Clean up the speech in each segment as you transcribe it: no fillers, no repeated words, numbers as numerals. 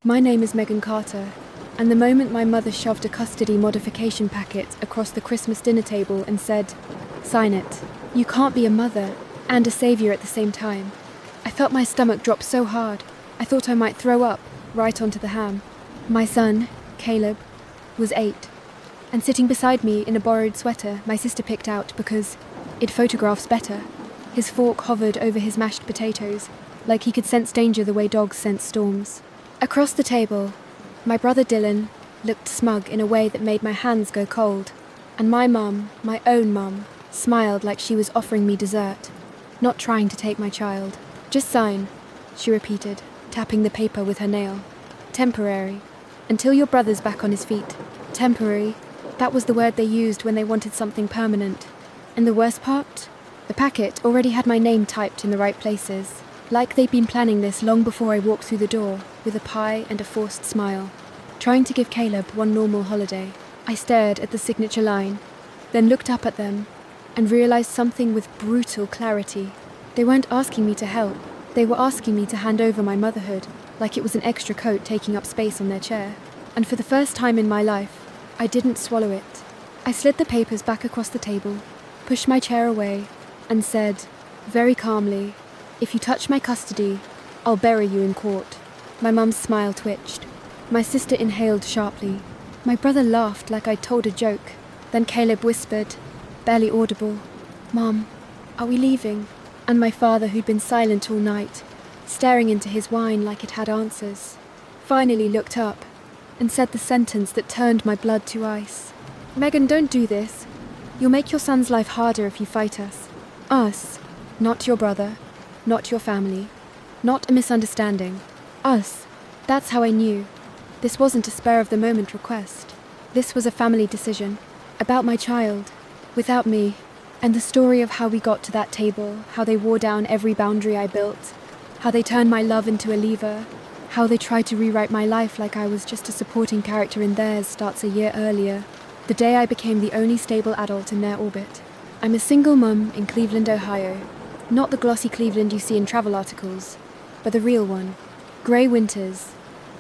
My name is Megan Carter, and the moment my mother shoved a custody modification packet across the Christmas dinner table and said, "Sign it. You can't be a mother and a savior at the same time," I felt my stomach drop so hard, I thought I might throw up right onto the ham. My son, Caleb, was 8, and sitting beside me in a borrowed sweater my sister picked out because it photographs better. His fork hovered over his mashed potatoes, like he could sense danger the way dogs sense storms. Across the table, my brother Dylan looked smug in a way that made my hands go cold, and my mum, my own mum, smiled like she was offering me dessert, not trying to take my child. "Just sign," she repeated, tapping the paper with her nail. "Temporary. Until your brother's back on his feet." Temporary. That was the word they used when they wanted something permanent. And the worst part? The packet already had my name typed in the right places, like they'd been planning this long before I walked through the door, with a pie and a forced smile. Trying to give Caleb one normal holiday, I stared at the signature line, then looked up at them, and realized something with brutal clarity. They weren't asking me to help, they were asking me to hand over my motherhood, like it was an extra coat taking up space on their chair. And for the first time in my life, I didn't swallow it. I slid the papers back across the table, pushed my chair away, and said, very calmly, "If you touch my custody, I'll bury you in court." My mum's smile twitched. My sister inhaled sharply. My brother laughed like I'd told a joke. Then Caleb whispered, barely audible, "Mum, are we leaving?" And my father, who'd been silent all night, staring into his wine like it had answers, finally looked up and said the sentence that turned my blood to ice. "Megan, don't do this. You'll make your son's life harder if you fight us. Us, not your brother, not your family, not a misunderstanding. Us. That's how I knew. This wasn't a spur-of-the-moment request. This was a family decision. About my child. Without me. And the story of how we got to that table, how they wore down every boundary I built, how they turned my love into a lever, how they tried to rewrite my life like I was just a supporting character in theirs starts a year earlier, the day I became the only stable adult in their orbit. I'm a single mum in Cleveland, Ohio. Not the glossy Cleveland you see in travel articles, but the real one. Grey winters,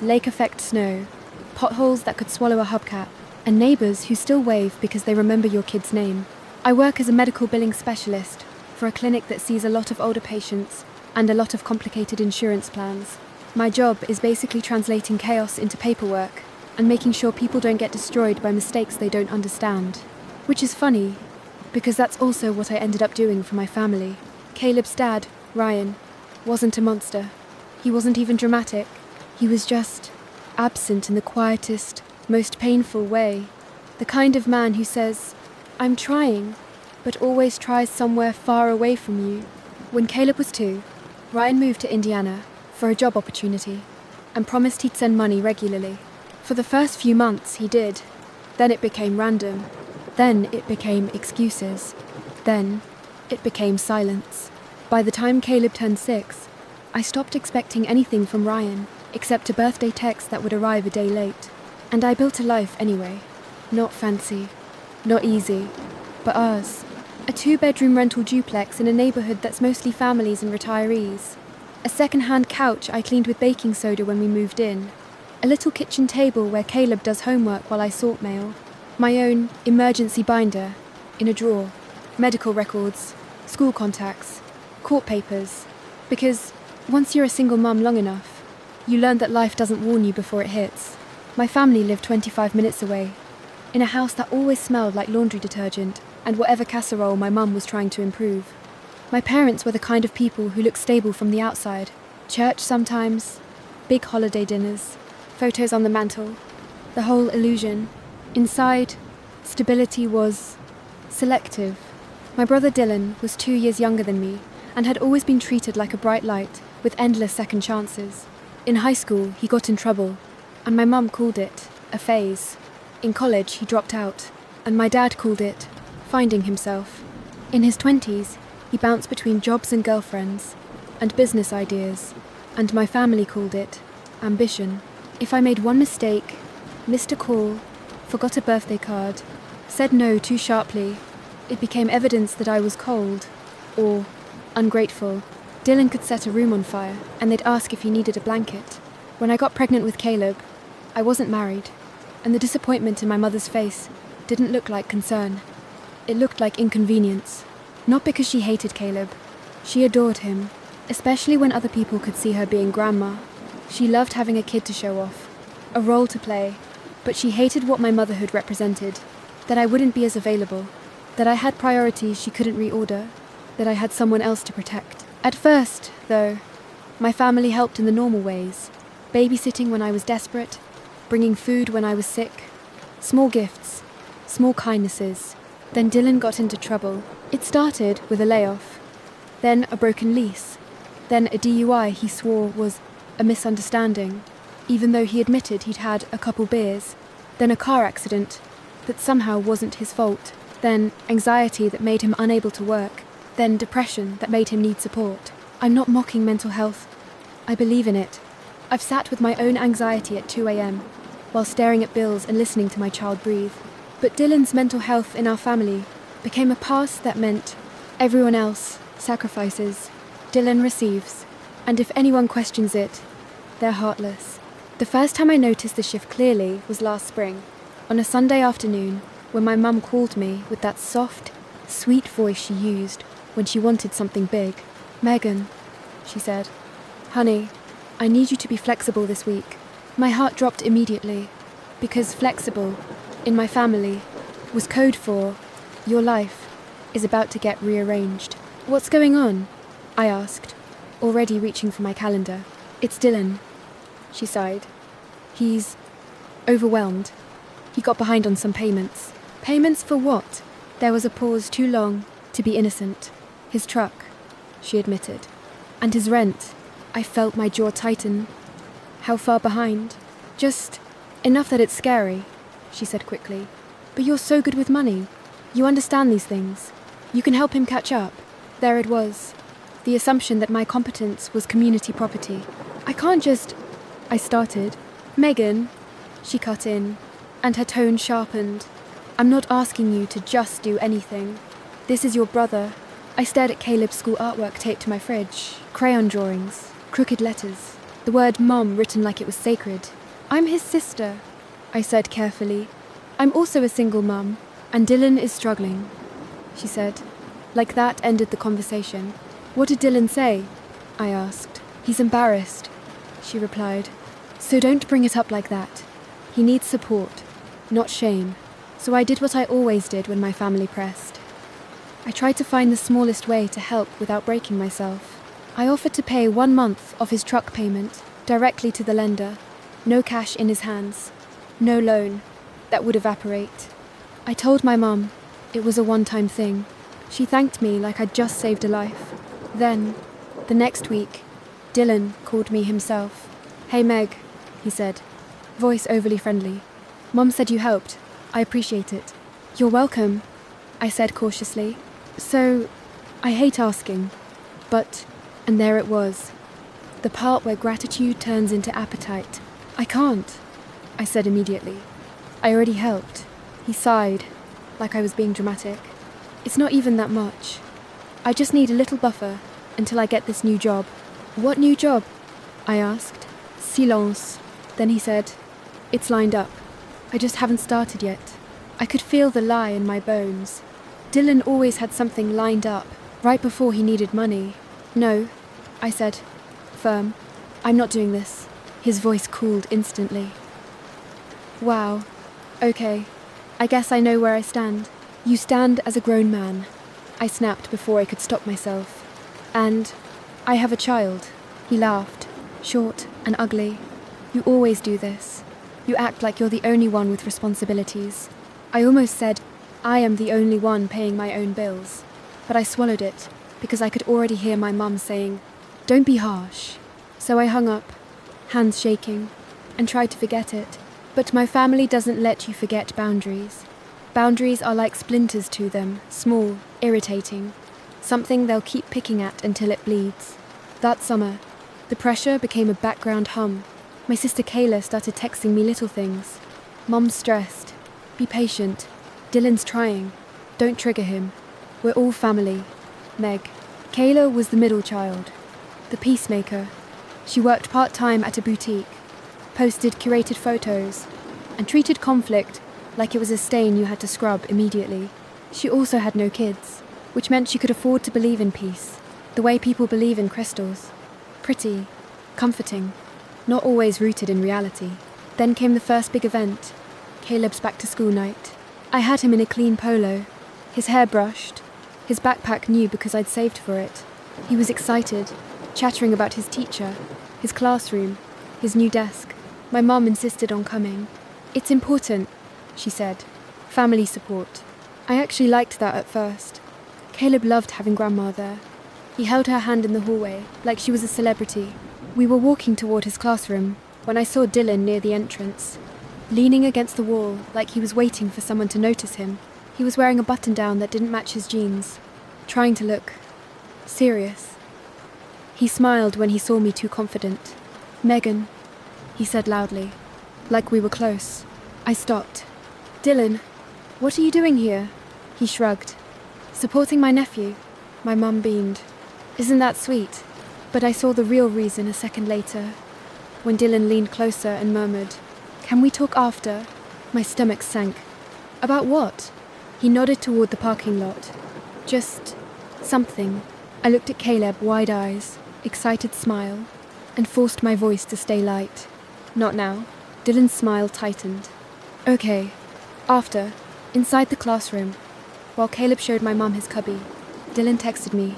lake-effect snow, potholes that could swallow a hubcap, and neighbours who still wave because they remember your kid's name. I work as a medical billing specialist for a clinic that sees a lot of older patients and a lot of complicated insurance plans. My job is basically translating chaos into paperwork and making sure people don't get destroyed by mistakes they don't understand. Which is funny, because that's also what I ended up doing for my family. Caleb's dad, Ryan, wasn't a monster. He wasn't even dramatic. He was just absent in the quietest, most painful way. The kind of man who says, "I'm trying," but always tries somewhere far away from you. When Caleb was 2, Ryan moved to Indiana for a job opportunity and promised he'd send money regularly. For the first few months, he did. Then it became random. Then it became excuses. Then it became silence. By the time Caleb turned 6, I stopped expecting anything from Ryan except a birthday text that would arrive a day late. And I built a life anyway. Not fancy, not easy, but ours. A 2-bedroom rental duplex in a neighbourhood that's mostly families and retirees. A second-hand couch I cleaned with baking soda when we moved in. A little kitchen table where Caleb does homework while I sort mail. My own emergency binder in a drawer. Medical records, school contacts, court papers. Because once you're a single mum long enough, you learn that life doesn't warn you before it hits. My family lived 25 minutes away, in a house that always smelled like laundry detergent and whatever casserole my mum was trying to improve. My parents were the kind of people who look stable from the outside. Church sometimes, big holiday dinners, photos on the mantel, the whole illusion. Inside, stability was selective. My brother Dylan was 2 years younger than me and had always been treated like a bright light with endless second chances. In high school, he got in trouble, and my mum called it a phase. In college, he dropped out, and my dad called it finding himself. In his 20s, he bounced between jobs and girlfriends, and business ideas, and my family called it ambition. If I made one mistake, missed a call, forgot a birthday card, said no too sharply, it became evidence that I was cold, or ungrateful. Dylan could set a room on fire, and they'd ask if he needed a blanket. When I got pregnant with Caleb, I wasn't married, and the disappointment in my mother's face didn't look like concern. It looked like inconvenience. Not because she hated Caleb. She adored him, especially when other people could see her being grandma. She loved having a kid to show off, a role to play, but she hated what my motherhood represented, that I wouldn't be as available, that I had priorities she couldn't reorder, that I had someone else to protect. At first, though, my family helped in the normal ways, babysitting when I was desperate, bringing food when I was sick, small gifts, small kindnesses. Then Dylan got into trouble. It started with a layoff, then a broken lease, then a DUI he swore was a misunderstanding, even though he admitted he'd had a couple beers, then a car accident that somehow wasn't his fault, then anxiety that made him unable to work, then depression that made him need support. I'm not mocking mental health. I believe in it. I've sat with my own anxiety at 2 a.m. while staring at bills and listening to my child breathe. But Dylan's mental health in our family became a pass that meant everyone else sacrifices, Dylan receives, and if anyone questions it, they're heartless. The first time I noticed the shift clearly was last spring, on a Sunday afternoon when my mum called me with that soft, sweet voice she used when she wanted something big. "Megan," she said, "honey, I need you to be flexible this week." My heart dropped immediately, because flexible, in my family, was code for your life is about to get rearranged. "What's going on?" I asked, already reaching for my calendar. "It's Dylan," she sighed. "He's overwhelmed. He got behind on some payments." "Payments for what?" There was a pause too long to be innocent. "His truck," she admitted. "And his rent." I felt my jaw tighten. "How far behind?" "Just enough that it's scary," she said quickly. "But you're so good with money. You understand these things. You can help him catch up." There it was, the assumption that my competence was community property. "I can't just..." I started. "Megan," she cut in, and her tone sharpened. "I'm not asking you to just do anything. This is your brother." I stared at Caleb's school artwork taped to my fridge. Crayon drawings, crooked letters, the word mom written like it was sacred. "I'm his sister," I said carefully. "I'm also a single mum, and Dylan is struggling," she said. Like that ended the conversation. "What did Dylan say?" I asked. "He's embarrassed," she replied. "So don't bring it up like that. He needs support, not shame." So I did what I always did when my family pressed. I tried to find the smallest way to help without breaking myself. I offered to pay 1 month of his truck payment directly to the lender. No cash in his hands. No loan. That would evaporate. I told my mum it was a one-time thing. She thanked me like I'd just saved a life. Then, the next week, Dylan called me himself. "Hey Meg," he said, voice overly friendly. "Mum said you helped. I appreciate it." "You're welcome," I said cautiously. "So, I hate asking, but..." And there it was, the part where gratitude turns into appetite. "I can't," I said immediately. "I already helped." He sighed, like I was being dramatic. "It's not even that much. I just need a little buffer until I get this new job." "What new job?" I asked. Silence. Then he said, "It's lined up. I just haven't started yet." I could feel the lie in my bones. Dylan always had something lined up, right before he needed money. "No," I said, firm. "I'm not doing this." His voice cooled instantly. "Wow. Okay. I guess I know where I stand." "You stand as a grown man," I snapped before I could stop myself. "And I have a child." He laughed, short and ugly. "You always do this. You act like you're the only one with responsibilities." I almost said, "I am the only one paying my own bills." But I swallowed it, because I could already hear my mum saying, "Don't be harsh." So I hung up, hands shaking, and tried to forget it. But my family doesn't let you forget boundaries. Boundaries are like splinters to them, small, irritating, something they'll keep picking at until it bleeds. That summer, the pressure became a background hum. My sister Kayla started texting me little things. "Mum's stressed. Be patient. Dylan's trying. Don't trigger him. We're all family. Meg." Kayla was the middle child, the peacemaker. She worked part-time at a boutique, posted curated photos, and treated conflict like it was a stain you had to scrub immediately. She also had no kids, which meant she could afford to believe in peace, the way people believe in crystals. Pretty, comforting, not always rooted in reality. Then came the first big event, Caleb's back-to-school night. I had him in a clean polo, his hair brushed, his backpack new because I'd saved for it. He was excited, chattering about his teacher, his classroom, his new desk. My mum insisted on coming. "It's important," she said. "Family support." I actually liked that at first. Caleb loved having Grandma there. He held her hand in the hallway, like she was a celebrity. We were walking toward his classroom when I saw Dylan near the entrance, leaning against the wall like he was waiting for someone to notice him. He was wearing a button-down that didn't match his jeans, trying to look serious. He smiled when he saw me too confident. "Megan," he said loudly, like we were close. I stopped. "Dylan, what are you doing here?" He shrugged. "Supporting my nephew." My mum beamed. "Isn't that sweet?" But I saw the real reason a second later, when Dylan leaned closer and murmured, "Can we talk after?" My stomach sank. "About what?" He nodded toward the parking lot. "Just something." I looked at Caleb, wide eyes, excited smile, and forced my voice to stay light. "Not now." Dylan's smile tightened. "Okay. After. Inside the classroom." While Caleb showed my mum his cubby, Dylan texted me,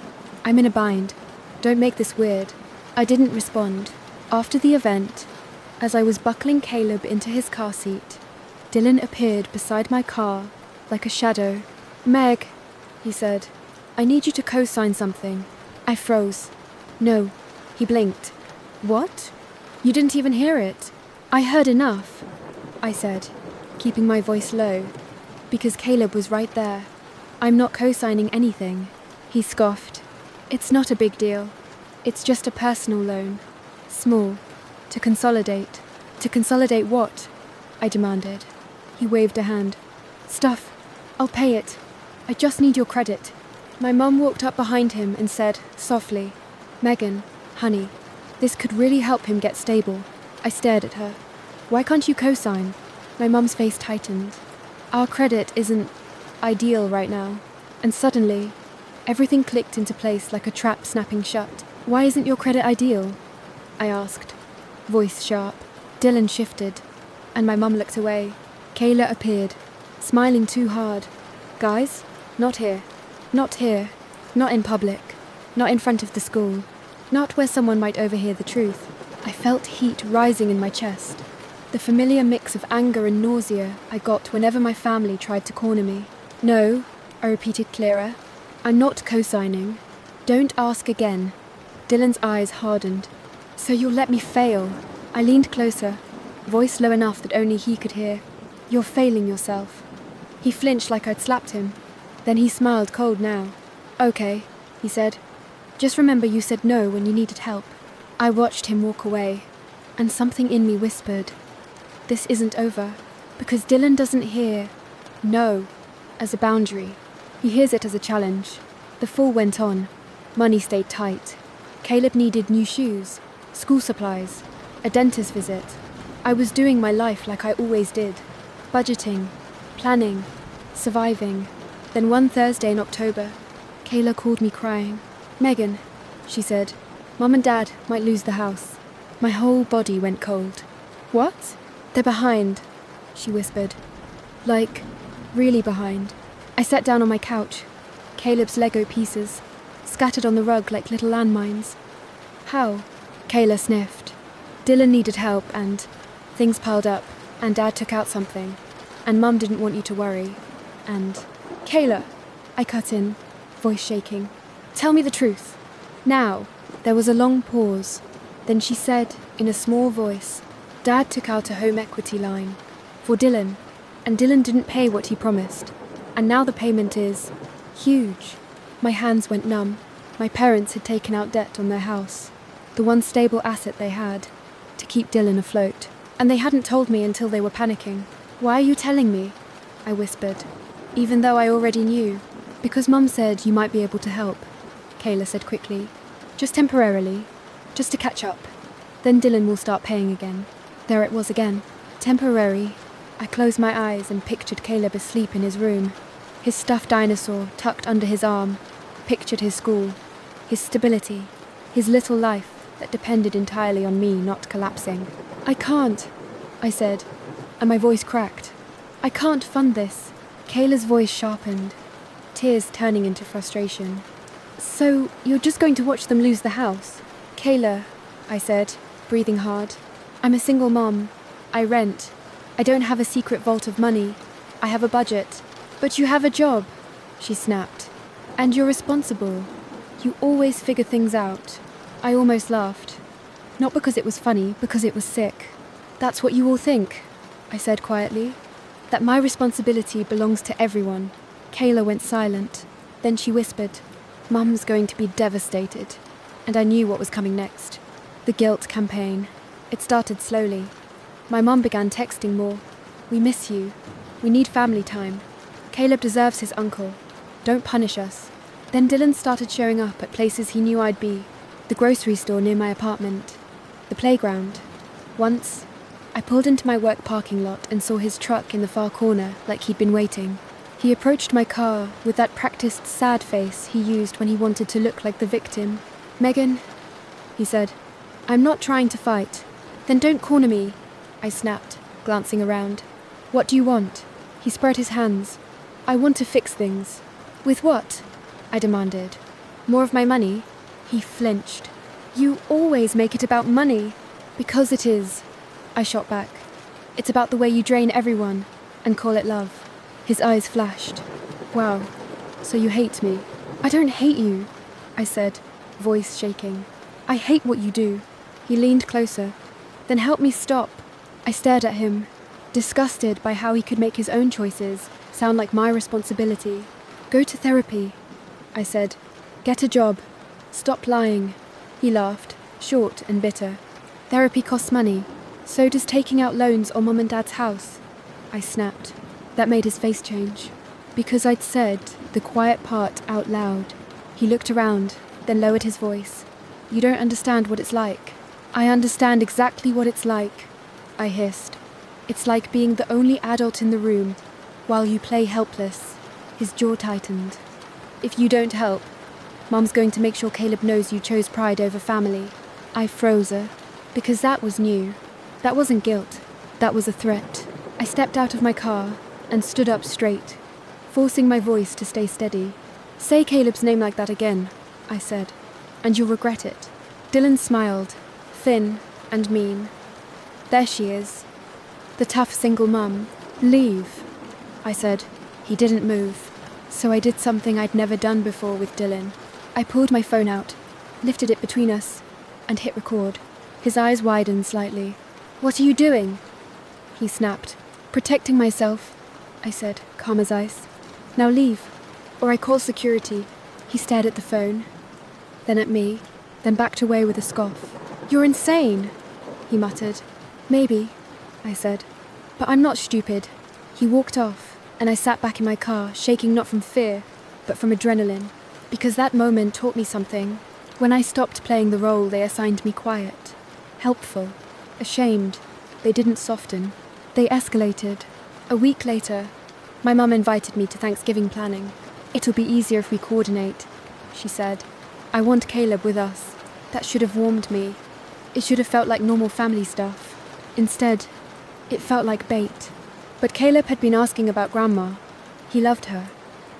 "I'm in a bind. Don't make this weird." I didn't respond. After the event, as I was buckling Caleb into his car seat, Dylan appeared beside my car like a shadow. "Meg," he said, "I need you to co-sign something." I froze. "No." He blinked. "What? You didn't even hear it." "I heard enough," I said, keeping my voice low, because Caleb was right there. "I'm not co-signing anything." He scoffed. "It's not a big deal. It's just a personal loan. Small. To consolidate." "To consolidate what?" I demanded. He waved a hand. "Stuff. I'll pay it. I just need your credit." My mum walked up behind him and said, softly, "Megan, honey, this could really help him get stable." I stared at her. "Why can't you co-sign?" My mum's face tightened. "Our credit isn't ideal right now." And suddenly, everything clicked into place like a trap snapping shut. "Why isn't your credit ideal?" I asked, voice sharp. Dylan shifted, and my mum looked away. Kayla appeared, smiling too hard. "Guys, not here. Not here. Not in public. Not in front of the school. Not where someone might overhear the truth." I felt heat rising in my chest, the familiar mix of anger and nausea I got whenever my family tried to corner me. "No," I repeated clearer. "I'm not co-signing. Don't ask again." Dylan's eyes hardened. "So you'll let me fail?" I leaned closer, voice low enough that only he could hear. "You're failing yourself." He flinched like I'd slapped him. Then he smiled cold now. "Okay," he said. "Just remember you said no when you needed help." I watched him walk away, and something in me whispered, this isn't over, because Dylan doesn't hear no as a boundary. He hears it as a challenge. The fall went on. Money stayed tight. Caleb needed new shoes, school supplies, a dentist visit. I was doing my life like I always did, budgeting, planning, surviving. Then one Thursday in October, Kayla called me crying. "Megan," she said, "Mum and Dad might lose the house." My whole body went cold. "What?" "They're behind," she whispered. "Like, really behind." I sat down on my couch, Caleb's Lego pieces, scattered on the rug like little landmines. "How?" Kayla sniffed. "Dylan needed help and things piled up, and Dad took out something, and Mum didn't want you to worry, and..." "Kayla," I cut in, voice shaking. "Tell me the truth. Now." There was a long pause. Then she said, in a small voice, "Dad took out a home equity line for Dylan, and Dylan didn't pay what he promised. And now the payment is huge." My hands went numb. My parents had taken out debt on their house, the one stable asset they had, to keep Dylan afloat. And they hadn't told me until they were panicking. "Why are you telling me?" I whispered, even though I already knew. "Because Mum said you might be able to help," Kayla said quickly. "Just temporarily. Just to catch up. Then Dylan will start paying again." There it was again. Temporary. I closed my eyes and pictured Caleb asleep in his room. His stuffed dinosaur tucked under his arm. Pictured his school. His stability. His little life that depended entirely on me not collapsing. I can't, I said, and my voice cracked. I can't fund this. Kayla's voice sharpened, tears turning into frustration. So, you're just going to watch them lose the house? Kayla, I said, breathing hard. I'm a single mom. I rent. I don't have a secret vault of money. I have a budget. But you have a job, she snapped. And you're responsible. You always figure things out. I almost laughed. Not because it was funny, because it was sick. That's what you all think, I said quietly. That my responsibility belongs to everyone. Kayla went silent. Then she whispered, Mum's going to be devastated. And I knew what was coming next. The guilt campaign. It started slowly. My mum began texting more. We miss you. We need family time. Caleb deserves his uncle. Don't punish us. Then Dylan started showing up at places he knew I'd be. The grocery store near my apartment. The playground. Once, I pulled into my work parking lot and saw his truck in the far corner, like he'd been waiting. He approached my car with that practiced sad face he used when he wanted to look like the victim. Megan, he said, I'm not trying to fight. Then don't corner me, I snapped, glancing around. What do you want? He spread his hands. I want to fix things. With what? I demanded. More of my money? He flinched. You always make it about money. Because it is, I shot back. It's about the way you drain everyone and call it love. His eyes flashed. Wow, so you hate me. I don't hate you, I said, voice shaking. I hate what you do. He leaned closer. Then help me stop. I stared at him, disgusted by how he could make his own choices sound like my responsibility. Go to therapy, I said. Get a job. Stop lying. He laughed, short and bitter. Therapy costs money. So does taking out loans on Mum and Dad's house. I snapped. That made his face change. Because I'd said the quiet part out loud. He looked around, then lowered his voice. You don't understand what it's like. I understand exactly what it's like, I hissed. It's like being the only adult in the room while you play helpless. His jaw tightened. If you don't help, Mum's going to make sure Caleb knows you chose pride over family. I froze her, because that was new. That wasn't guilt. That was a threat. I stepped out of my car and stood up straight, forcing my voice to stay steady. Say Caleb's name like that again, I said, and you'll regret it. Dylan smiled, thin and mean. There she is, the tough single mum. Leave, I said. He didn't move, so I did something I'd never done before with Dylan. I pulled my phone out, lifted it between us, and hit record. His eyes widened slightly. What are you doing? He snapped. Protecting myself, I said, calm as ice. Now leave, or I call security. He stared at the phone, then at me, then backed away with a scoff. You're insane, he muttered. Maybe, I said, but I'm not stupid. He walked off, and I sat back in my car, shaking not from fear, but from adrenaline, because that moment taught me something. When I stopped playing the role they assigned me quiet, helpful, ashamed, they didn't soften. They escalated. A week later, my mum invited me to Thanksgiving planning. It'll be easier if we coordinate, she said. I want Caleb with us. That should have warmed me. It should have felt like normal family stuff. Instead, it felt like bait. But Caleb had been asking about Grandma. He loved her,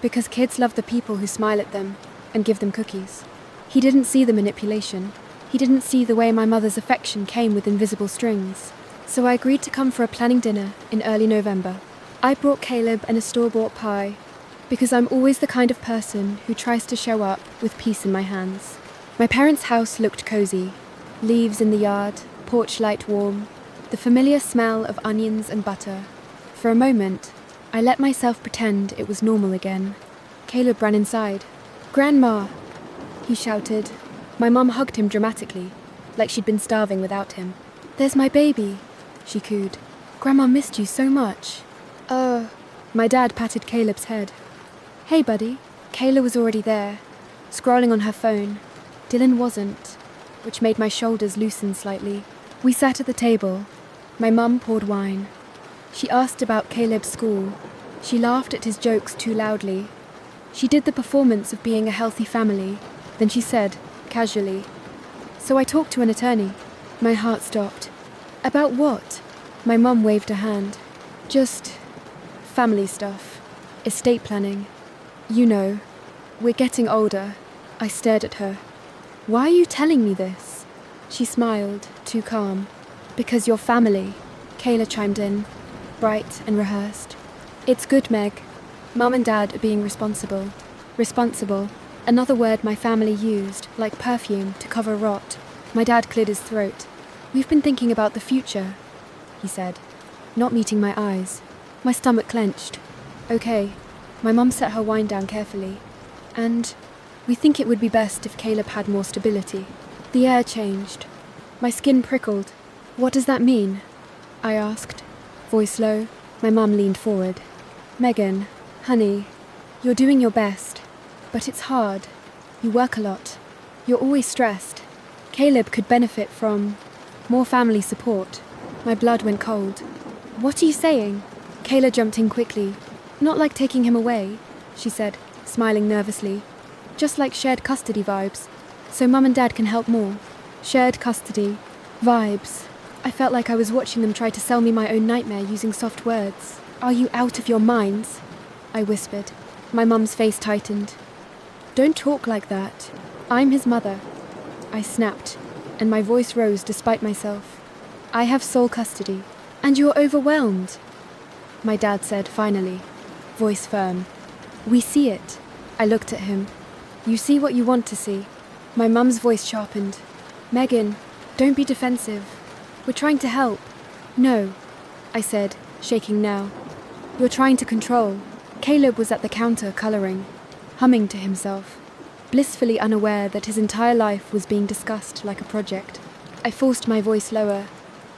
because kids love the people who smile at them and give them cookies. He didn't see the manipulation. He didn't see the way my mother's affection came with invisible strings. So I agreed to come for a planning dinner in early November. I brought Caleb and a store-bought pie, because I'm always the kind of person who tries to show up with peace in my hands. My parents' house looked cozy. Leaves in the yard, porch light warm, the familiar smell of onions and butter. For a moment, I let myself pretend it was normal again. Caleb ran inside. Grandma, he shouted. My mum hugged him dramatically, like she'd been starving without him. There's my baby, she cooed. Grandma missed you so much. My dad patted Caleb's head. Hey, buddy. Kayla was already there, scrolling on her phone. Dylan wasn't, which made my shoulders loosen slightly. We sat at the table, My mum poured wine. She asked about Caleb's school. She laughed at his jokes too loudly. She did the performance of being a healthy family. Then she said, casually, "So I talked to an attorney." My heart stopped. "About what?" My mum waved a hand. "Just family stuff. Estate planning. You know, we're getting older." I stared at her. "Why are you telling me this?" She smiled, too calm. "Because you're family," Kayla chimed in, bright and rehearsed. "It's good, Meg. Mum and Dad are being responsible." Responsible, another word my family used, like perfume, to cover rot. My dad cleared his throat. "We've been thinking about the future," he said, not meeting my eyes. My stomach clenched. "Okay." My mum set her wine down carefully. "And we think it would be best if Caleb had more stability." The air changed. My skin prickled. "What does that mean?" I asked, voice low. My mum leaned forward. "Megan, honey, you're doing your best, but it's hard. You work a lot. You're always stressed. Caleb could benefit from more family support." My blood went cold. "What are you saying?" Kayla jumped in quickly. "Not like taking him away," she said, smiling nervously. "Just like shared custody vibes, so Mum and Dad can help more." Shared custody. Vibes. I felt like I was watching them try to sell me my own nightmare using soft words. "Are you out of your minds?" I whispered. My mum's face tightened. "Don't talk like that. I'm his mother." I snapped, and my voice rose despite myself. "I have sole custody, and you're overwhelmed," my dad said finally, voice firm. "We see it." I looked at him. "You see what you want to see." My mum's voice sharpened. "Megan, don't be defensive. We're trying to help." "No," I said, shaking now. "You're trying to control." Caleb was at the counter colouring, humming to himself, blissfully unaware that his entire life was being discussed like a project. I forced my voice lower.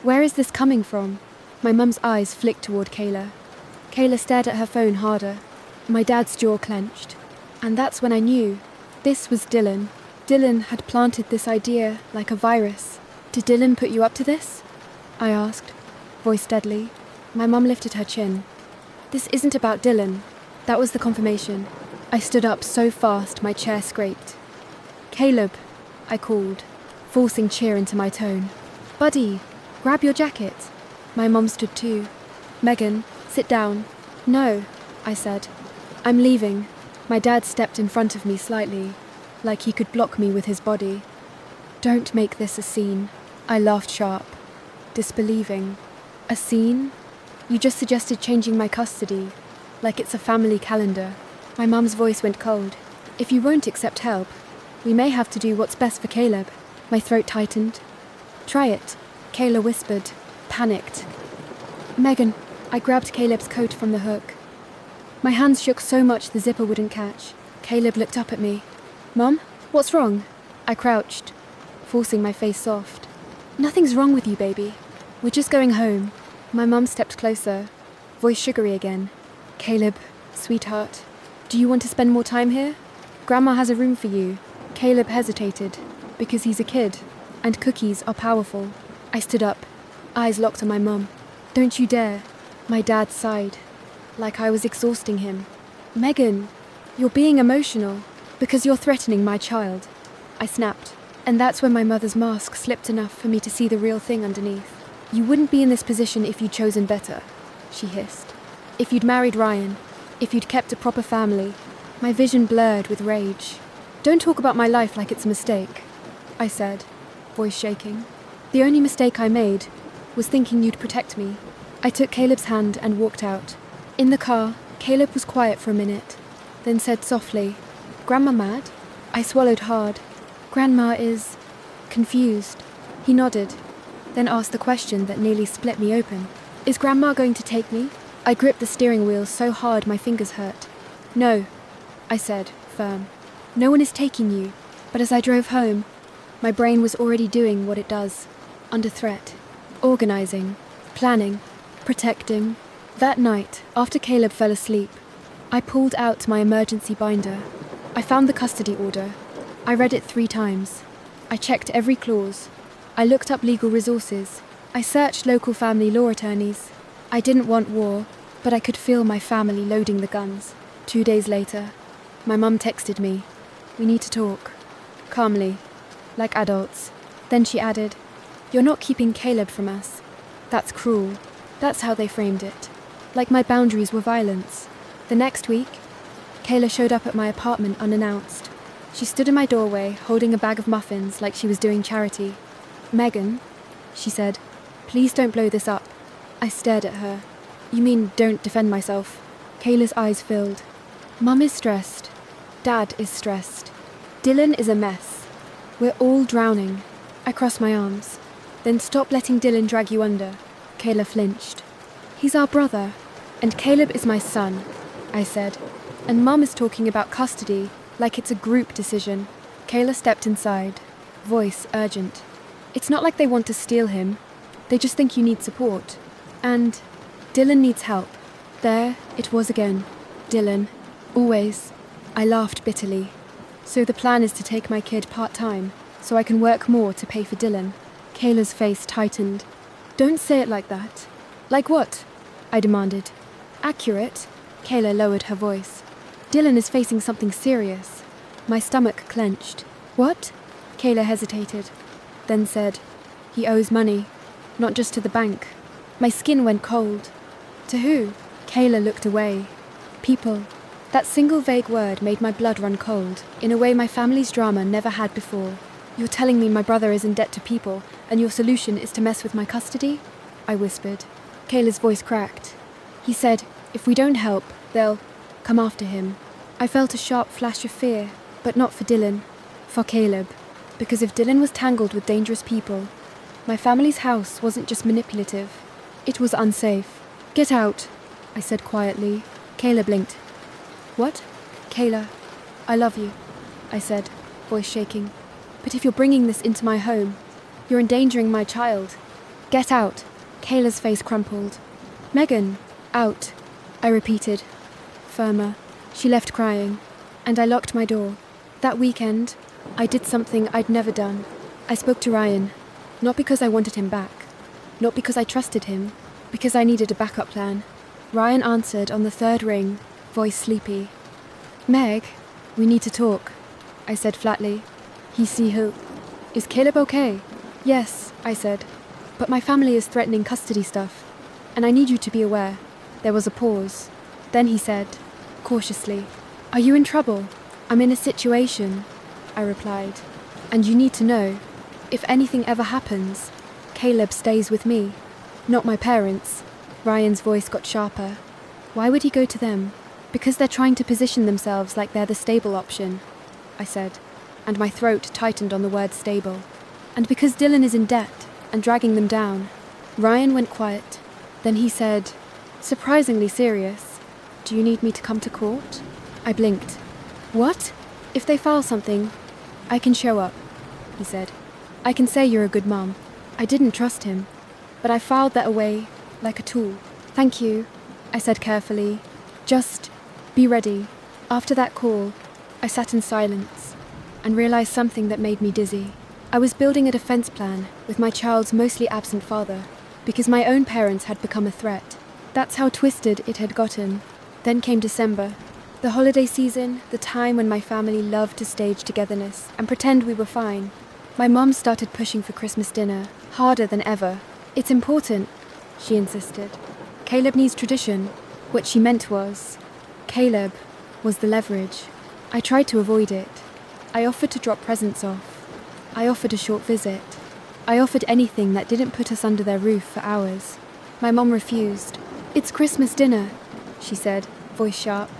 "Where is this coming from?" My mum's eyes flicked toward Kayla. Kayla stared at her phone harder. My dad's jaw clenched. And that's when I knew. This was Dylan. Dylan had planted this idea like a virus. "Did Dylan put you up to this?" I asked, voice deadly. My mum lifted her chin. "This isn't about Dylan." That was the confirmation. I stood up so fast my chair scraped. "Caleb," I called, forcing cheer into my tone. "Buddy, grab your jacket." My mum stood too. "Megan, sit down." "No," I said. "I'm leaving." My dad stepped in front of me slightly, like he could block me with his body. "Don't make this a scene." I laughed sharp, disbelieving. "A scene? You just suggested changing my custody, like it's a family calendar." My mum's voice went cold. "If you won't accept help, we may have to do what's best for Caleb." My throat tightened. "Try it," Kayla whispered, panicked. "Megan," I grabbed Caleb's coat from the hook. My hands shook so much the zipper wouldn't catch. Caleb looked up at me. "Mum, what's wrong?" I crouched, forcing my face soft. "Nothing's wrong with you, baby. We're just going home." My mum stepped closer, voice sugary again. "Caleb, sweetheart, do you want to spend more time here? Grandma has a room for you." Caleb hesitated, because he's a kid, and cookies are powerful. I stood up, eyes locked on my mum. "Don't you dare." My dad sighed, like I was exhausting him. "Megan, you're being emotional, because you're threatening my child." I snapped, and that's when my mother's mask slipped enough for me to see the real thing underneath. "You wouldn't be in this position if you'd chosen better," she hissed. "If you'd married Ryan, if you'd kept a proper family." My vision blurred with rage. "Don't talk about my life like it's a mistake," I said, voice shaking. "The only mistake I made was thinking you'd protect me." I took Caleb's hand and walked out. In the car, Caleb was quiet for a minute, then said softly, "Grandma mad?" I swallowed hard. "Grandma is confused." He nodded, then asked the question that nearly split me open. "Is Grandma going to take me?" I gripped the steering wheel so hard my fingers hurt. "No," I said, firm. "No one is taking you." But as I drove home, my brain was already doing what it does, under threat, organizing, planning, protecting. That night, after Caleb fell asleep, I pulled out my emergency binder. I found the custody order. I read it 3 times. I checked every clause. I looked up legal resources. I searched local family law attorneys. I didn't want war, but I could feel my family loading the guns. 2 days later, my mum texted me. We need to talk. Calmly, like adults. Then she added, "You're not keeping Caleb from us." That's cruel. That's how they framed it. Like my boundaries were violence. The next week, Kayla showed up at my apartment unannounced. She stood in my doorway, holding a bag of muffins like she was doing charity. "Megan," she said, "please don't blow this up." I stared at her. "You mean don't defend myself?" Kayla's eyes filled. "Mum is stressed. Dad is stressed. Dylan is a mess. We're all drowning." I crossed my arms. "Then stop letting Dylan drag you under." Kayla flinched. "He's our brother, and Caleb is my son," I said. "And Mum is talking about custody, like it's a group decision." Kayla stepped inside, voice urgent. "It's not like they want to steal him. They just think you need support. And Dylan needs help." There it was again. Dylan. Always. I laughed bitterly. "So the plan is to take my kid part-time, so I can work more to pay for Dylan?" Kayla's face tightened. "Don't say it like that." "Like what?" I demanded. "Accurate." Kayla lowered her voice. "Dylan is facing something serious." My stomach clenched. "What?" Kayla hesitated, then said, "He owes money, not just to the bank." My skin went cold. "To who?" Kayla looked away. "People." That single vague word made my blood run cold, in a way my family's drama never had before. "You're telling me my brother is in debt to people, and your solution is to mess with my custody?" I whispered. Kayla's voice cracked. "He said, if we don't help, they'll come after him." I felt a sharp flash of fear, but not for Dylan, for Caleb. Because if Dylan was tangled with dangerous people, my family's house wasn't just manipulative, it was unsafe. "Get out," I said quietly. Kayla blinked. "What?" "Kayla, I love you," I said, voice shaking. "But if you're bringing this into my home, you're endangering my child." "Get out." Kayla's face crumpled. "Megan, out," I repeated, firmer. She left crying, and I locked my door. That weekend, I did something I'd never done. I spoke to Ryan, not because I wanted him back, not because I trusted him, because I needed a backup plan. Ryan answered on the third ring, voice sleepy. "Meg, we need to talk," I said flatly. "He see who? Is Caleb okay?" "Yes," I said, "but my family is threatening custody stuff, and I need you to be aware." There was a pause. Then he said, cautiously, "Are you in trouble?" "I'm in a situation," I replied, "and you need to know, if anything ever happens, Caleb stays with me, not my parents." Ryan's voice got sharper. "Why would he go to them?" "Because they're trying to position themselves like they're the stable option," I said, and my throat tightened on the word stable. "And because Dylan is in debt and dragging them down." Ryan went quiet. Then he said, surprisingly serious, "Do you need me to come to court?" I blinked. "What?" "If they file something, I can show up," he said. "I can say you're a good mom." I didn't trust him, but I filed that away like a tool. "Thank you," I said carefully. "Just be ready." After that call, I sat in silence and realized something that made me dizzy. I was building a defense plan with my child's mostly absent father, because my own parents had become a threat. That's how twisted it had gotten. Then came December, the holiday season, the time when my family loved to stage togetherness and pretend we were fine. My mom started pushing for Christmas dinner, harder than ever. "It's important," she insisted. "Caleb needs tradition." What she meant was, Caleb was the leverage. I tried to avoid it. I offered to drop presents off. I offered a short visit. I offered anything that didn't put us under their roof for hours. My mom refused. "It's Christmas dinner," she said, voice sharp.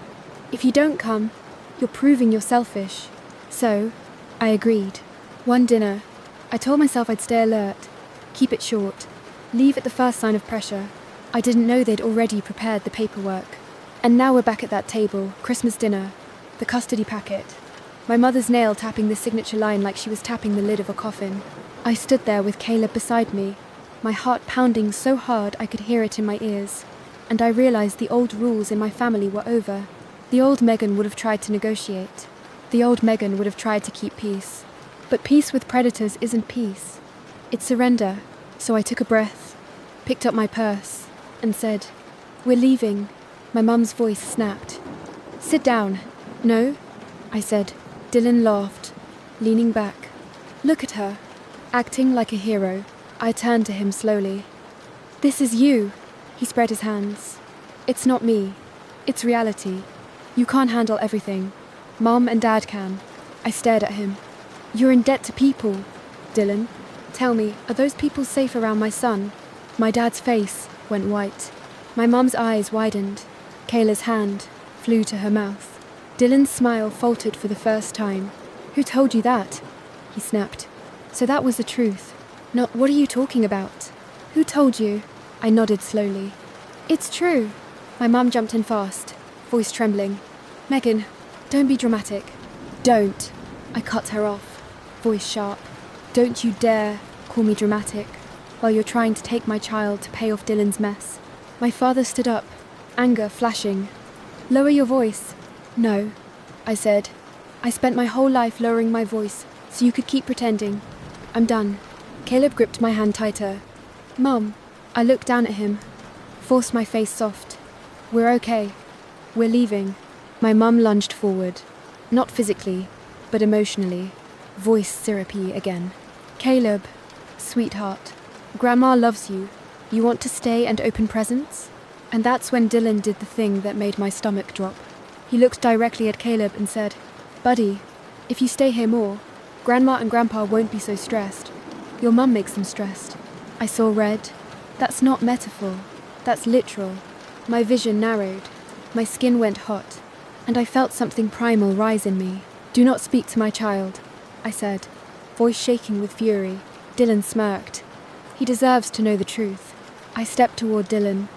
"If you don't come, you're proving you're selfish." So, I agreed. One dinner, I told myself I'd stay alert, keep it short, leave at the first sign of pressure. I didn't know they'd already prepared the paperwork. And now we're back at that table, Christmas dinner, the custody packet. My mother's nail tapping the signature line like she was tapping the lid of a coffin. I stood there with Caleb beside me, my heart pounding so hard I could hear it in my ears. And I realized the old rules in my family were over. The old Megan would have tried to negotiate. The old Megan would have tried to keep peace. But peace with predators isn't peace. It's surrender. So I took a breath, picked up my purse, and said, "We're leaving." My mum's voice snapped. "Sit down." "No," I said. Dylan laughed, leaning back. "Look at her, acting like a hero." I turned to him slowly. "This is you." He spread his hands. "It's not me. It's reality. You can't handle everything. Mom and Dad can." I stared at him. "You're in debt to people." "Dylan, tell me, are those people safe around my son?" My dad's face went white. My mum's eyes widened. Kayla's hand flew to her mouth. Dylan's smile faltered for the first time. "Who told you that?" he snapped. "So that was the truth. Not what are you talking about? Who told you?" I nodded slowly. "It's true." My mum jumped in fast, voice trembling. "Megan, don't be dramatic." "Don't." I cut her off, voice sharp. "Don't you dare call me dramatic while you're trying to take my child to pay off Dylan's mess." My father stood up, anger flashing. "Lower your voice." "No," I said. "I spent my whole life lowering my voice so you could keep pretending. I'm done." Caleb gripped my hand tighter. "Mum," I looked down at him, forced my face soft. "We're okay. We're leaving." My mum lunged forward, not physically, but emotionally, voice syrupy again. "Caleb, sweetheart, Grandma loves you. You want to stay and open presents?" And that's when Dylan did the thing that made my stomach drop. He looked directly at Caleb and said, "Buddy, if you stay here more, Grandma and Grandpa won't be so stressed. Your mum makes them stressed." I saw red. That's not metaphor. That's literal. My vision narrowed. My skin went hot. And I felt something primal rise in me. "Do not speak to my child," I said, voice shaking with fury. Dylan smirked. "He deserves to know the truth." I stepped toward Dylan,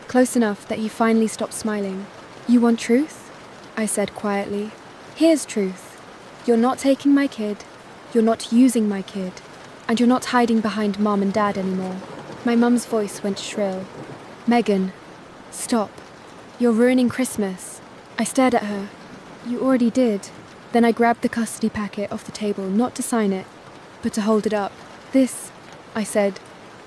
close enough that he finally stopped smiling. "You want truth?" I said quietly. "Here's truth. You're not taking my kid. You're not using my kid. And you're not hiding behind Mom and Dad anymore." My mum's voice went shrill. "Megan, stop. You're ruining Christmas." I stared at her. "You already did." Then I grabbed the custody packet off the table, not to sign it, but to hold it up. "This," I said,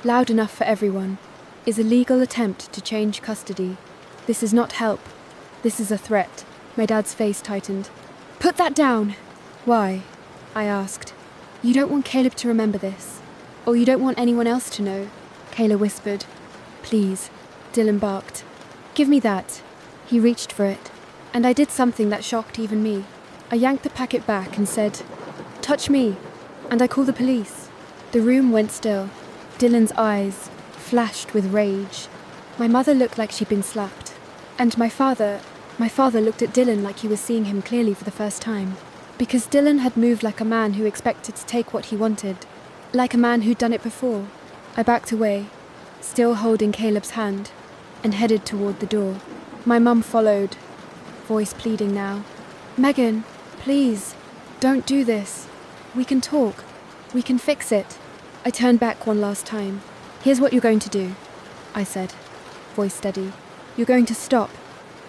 loud enough for everyone, "is a legal attempt to change custody. This is not help. This is a threat." My dad's face tightened. "Put that down!" "Why?" I asked. "You don't want Caleb to remember this. Or you don't want anyone else to know," Kayla whispered. "Please," Dylan barked. "Give me that." He reached for it, and I did something that shocked even me. I yanked the packet back and said, "Touch me, and I call the police." The room went still. Dylan's eyes flashed with rage. My mother looked like she'd been slapped. And my father looked at Dylan like he was seeing him clearly for the first time. Because Dylan had moved like a man who expected to take what he wanted, like a man who'd done it before. I backed away, still holding Caleb's hand, and headed toward the door. My mum followed, voice pleading now. "Megan, please, don't do this. We can talk. We can fix it." I turned back one last time. "Here's what you're going to do," I said, voice steady. "You're going to stop.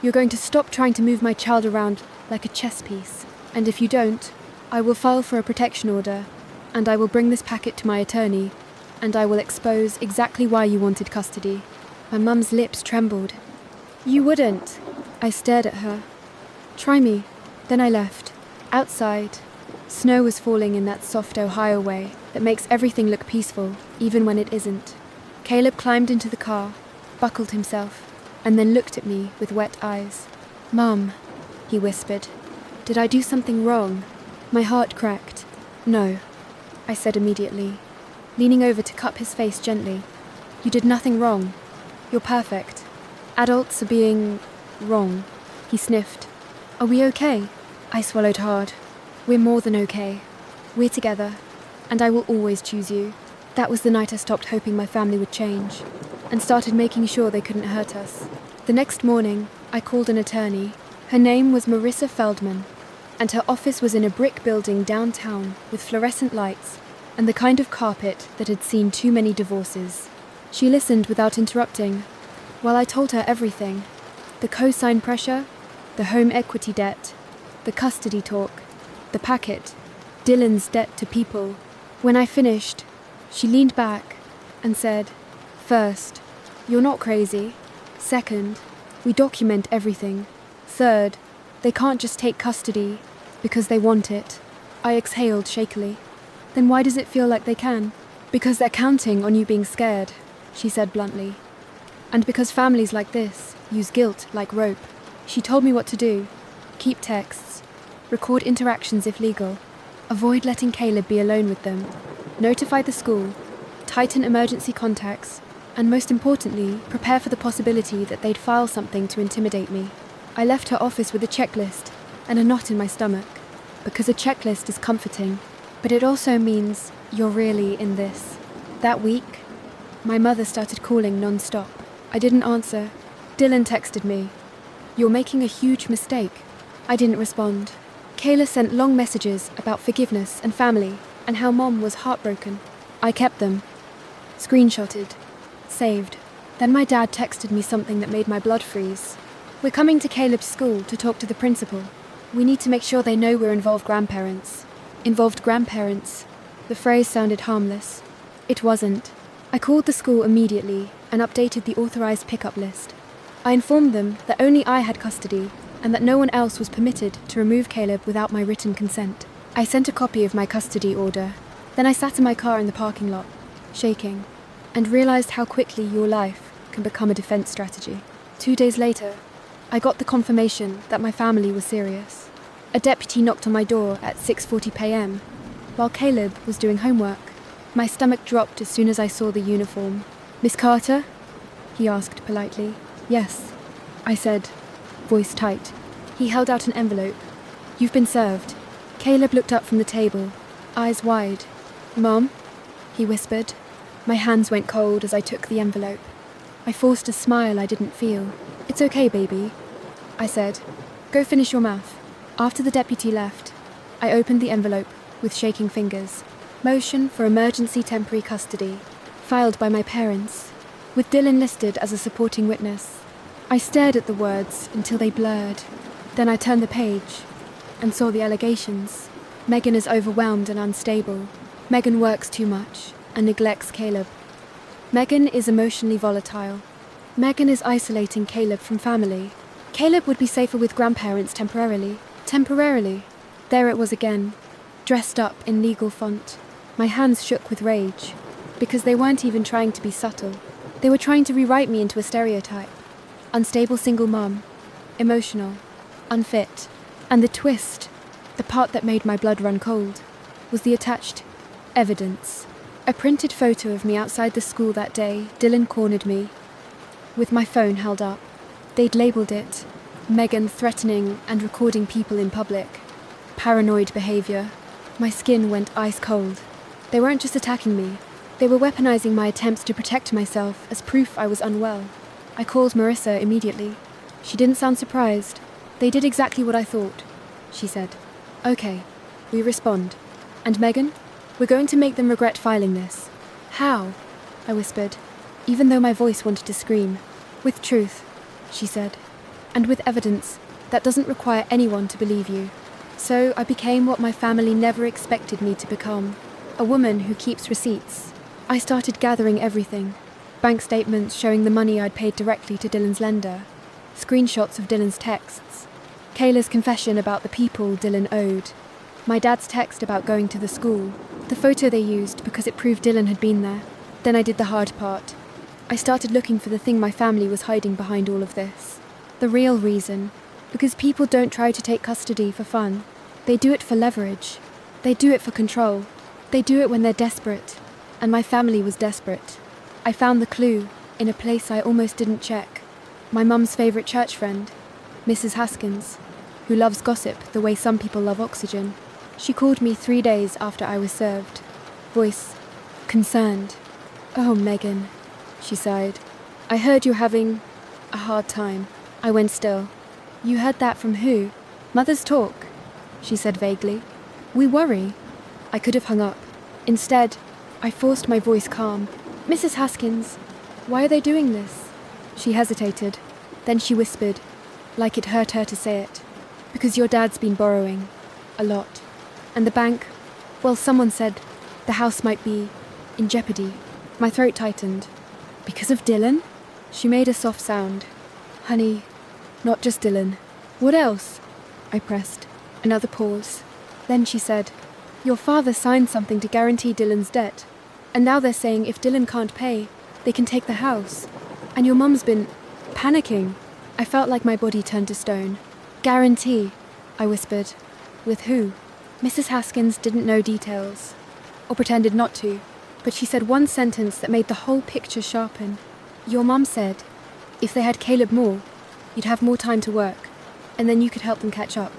You're going to stop trying to move my child around like a chess piece. And if you don't, I will file for a protection order, and I will bring this packet to my attorney, and I will expose exactly why you wanted custody." My mum's lips trembled. "You wouldn't." I stared at her. "Try me." Then I left. Outside, snow was falling in that soft Ohio way that makes everything look peaceful, even when it isn't. Caleb climbed into the car, buckled himself, and then looked at me with wet eyes. "Mum," he whispered, "did I do something wrong?" My heart cracked. "No," I said immediately, leaning over to cup his face gently. "You did nothing wrong. You're perfect. Adults are being wrong." He sniffed. "Are we okay?" I swallowed hard. "We're more than okay. We're together, and I will always choose you." That was the night I stopped hoping my family would change, and started making sure they couldn't hurt us. The next morning, I called an attorney. Her name was Marissa Feldman, and her office was in a brick building downtown with fluorescent lights and the kind of carpet that had seen too many divorces. She listened without interrupting, while I told her everything. The co-sign pressure, the home equity debt, the custody talk, the packet, Dylan's debt to people. When I finished, she leaned back, and said, "First, you're not crazy. Second, we document everything. Third, they can't just take custody because they want it." I exhaled shakily. "Then why does it feel like they can?" "Because they're counting on you being scared," she said bluntly. "And because families like this use guilt like rope." She told me what to do. Keep texts. Record interactions if legal. Avoid letting Caleb be alone with them. Notify the school. Tighten emergency contacts. And most importantly, prepare for the possibility that they'd file something to intimidate me. I left her office with a checklist and a knot in my stomach. Because a checklist is comforting, but it also means you're really in this. That week, my mother started calling non-stop. I didn't answer. Dylan texted me, "You're making a huge mistake." I didn't respond. Kayla sent long messages about forgiveness and family and how Mom was heartbroken. I kept them. Screenshotted. Saved. Then my dad texted me something that made my blood freeze. "We're coming to Caleb's school to talk to the principal. We need to make sure they know we're involved grandparents." Involved grandparents. The phrase sounded harmless. It wasn't. I called the school immediately and updated the authorized pickup list. I informed them that only I had custody and that no one else was permitted to remove Caleb without my written consent. I sent a copy of my custody order. Then I sat in my car in the parking lot, shaking, and realized how quickly your life can become a defense strategy. 2 days later, I got the confirmation that my family was serious. A deputy knocked on my door at 6:40 p.m. while Caleb was doing homework. My stomach dropped as soon as I saw the uniform. "Miss Carter?" he asked politely. "Yes," I said, voice tight. He held out an envelope. "You've been served." Caleb looked up from the table, eyes wide. "Mom?" he whispered. My hands went cold as I took the envelope. I forced a smile I didn't feel. "It's okay, baby," I said. "Go finish your math." After the deputy left, I opened the envelope with shaking fingers. Motion for emergency temporary custody, filed by my parents, with Dylan listed as a supporting witness. I stared at the words until they blurred. Then I turned the page and saw the allegations. Megan is overwhelmed and unstable. Megan works too much and neglects Caleb. Megan is emotionally volatile. Megan is isolating Caleb from family. Caleb would be safer with grandparents temporarily. Temporarily. There it was again, dressed up in legal font. My hands shook with rage, because they weren't even trying to be subtle. They were trying to rewrite me into a stereotype. Unstable single mum, emotional, unfit. And the twist, the part that made my blood run cold, was the attached evidence. A printed photo of me outside the school that day. Dylan cornered me, with my phone held up. They'd labelled it, Megan threatening and recording people in public. Paranoid behaviour. My skin went ice cold. They weren't just attacking me. They were weaponizing my attempts to protect myself as proof I was unwell. I called Marissa immediately. She didn't sound surprised. "They did exactly what I thought," she said. "Okay, we respond. And Megan, we're going to make them regret filing this." "How?" I whispered, even though my voice wanted to scream. "With truth," she said. "And with evidence that doesn't require anyone to believe you." So I became what my family never expected me to become. A woman who keeps receipts. I started gathering everything. Bank statements showing the money I'd paid directly to Dylan's lender. Screenshots of Dylan's texts. Kayla's confession about the people Dylan owed. My dad's text about going to the school. The photo they used because it proved Dylan had been there. Then I did the hard part. I started looking for the thing my family was hiding behind all of this. The real reason. Because people don't try to take custody for fun. They do it for leverage. They do it for control. They do it when they're desperate. And my family was desperate. I found the clue in a place I almost didn't check. My mum's favourite church friend, Mrs. Haskins, who loves gossip the way some people love oxygen. She called me 3 days after I was served. Voice concerned. "Oh, Megan," she sighed. "I heard you're having a hard time." I went still. "You heard that from who?" "Mothers talk," she said vaguely. "We worry." I could have hung up. Instead, I forced my voice calm. "Mrs. Haskins, why are they doing this?" She hesitated. Then she whispered, like it hurt her to say it. "Because your dad's been borrowing. A lot. And the bank, well, someone said the house might be in jeopardy." My throat tightened. Because of Dylan? She made a soft sound. Honey, not just Dylan. What else? I pressed. Another pause. Then she said, your father signed something to guarantee Dylan's debt. And now they're saying if Dylan can't pay, they can take the house. And your mum's been panicking. I felt like my body turned to stone. Guarantee, I whispered. With who? Mrs. Haskins didn't know details, or pretended not to, but she said one sentence that made the whole picture sharpen. Your mum said, if they had Caleb more, you'd have more time to work, and then you could help them catch up.